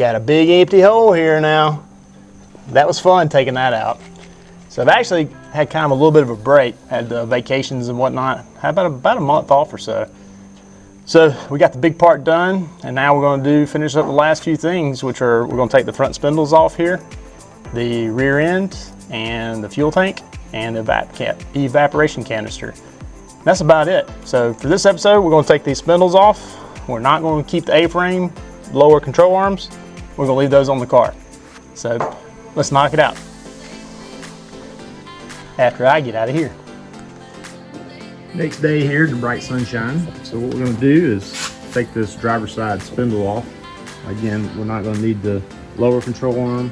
got a big empty hole here now. That was fun taking that out. So I've actually had kind of a little bit of a break, had vacations and whatnot. Had about a month off or so. So we got the big part done, and now we're going to finish up the last few things, which are we're going to take the front spindles off here, the rear end, and the fuel tank, and the evaporation canister. That's about it. So for this episode, we're going to take these spindles off. We're not going to keep the A-frame, lower control arms. We're going to leave those on the car. So let's knock it out after I get out of here. Next day here, the bright sunshine. So what we're going to do is take this driver's side spindle off. Again, we're not going to need the lower control arm.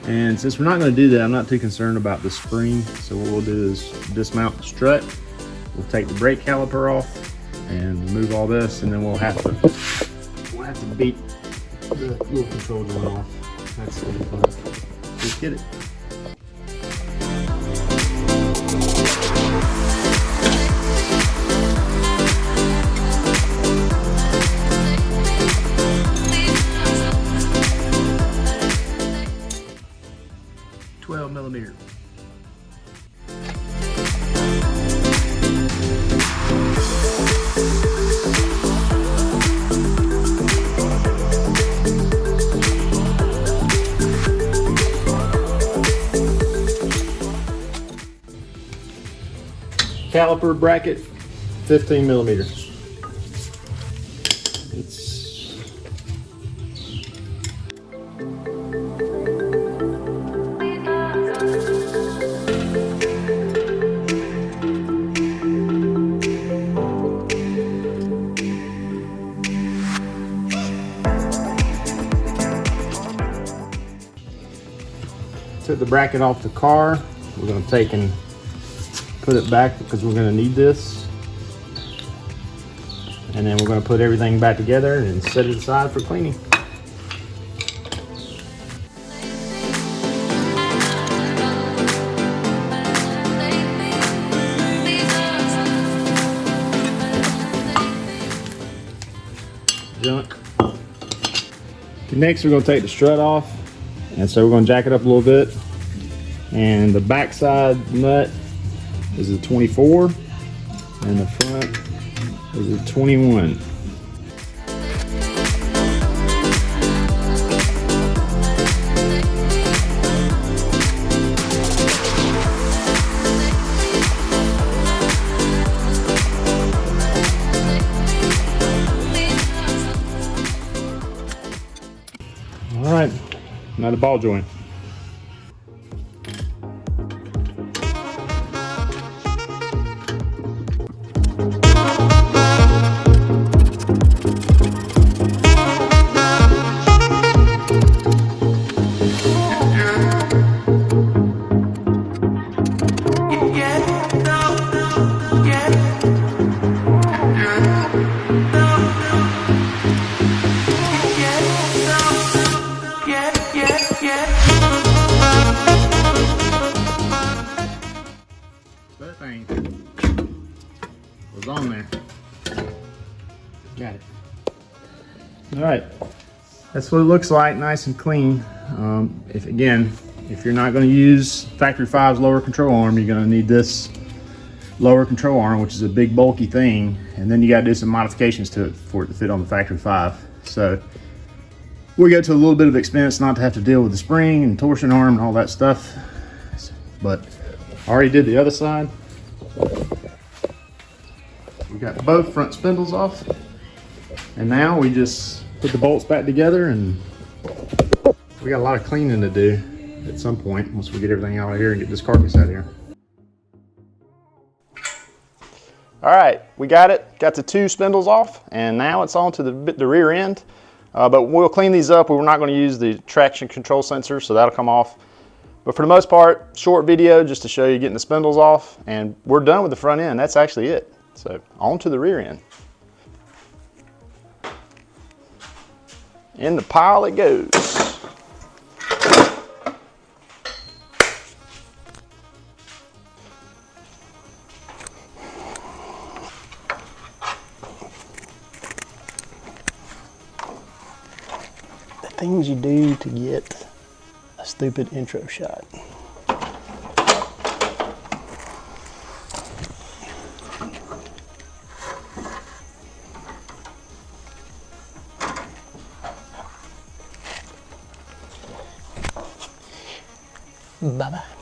And since we're not going to do that, I'm not too concerned about the spring. So what we'll do is dismount the strut. We'll take the brake caliper off and remove all this, and then we'll have to beat the little control joint off. That's really fun. Let's get it. Millimeter. Caliper bracket, 15 millimeters. Took the bracket off the car. We're going to take and put it back because we're going to need this. And then we're going to put everything back together and set it aside for cleaning. Junk. Next, we're going to take the strut off. And so we're going to jack it up a little bit. And the backside nut is a 24, and the front is a 21. All right. Now the ball joint. That thing was on there. Got it. All right, that's what it looks like, nice and clean. If you're not going to use Factory 5's lower control arm, you're going to need this lower control arm, which is a big bulky thing, and then you got to do some modifications to it for it to fit on the Factory 5. So we go to a little bit of expense not to have to deal with the spring and torsion arm and all that stuff, but I already did the other side. We got both front spindles off, and now we just put the bolts back together, and we got a lot of cleaning to do at some point once we get everything out of here and get this carcass out of here. All right, we got the two spindles off, and now it's on to the rear end. But we'll clean these up. We're not going to use the traction control sensor, so that'll come off. But for the most part, short video just to show you getting the spindles off, and we're done with the front end. That's actually it. So on to the rear end. In the pile it goes. Things you do to get a stupid intro shot. Bye-bye.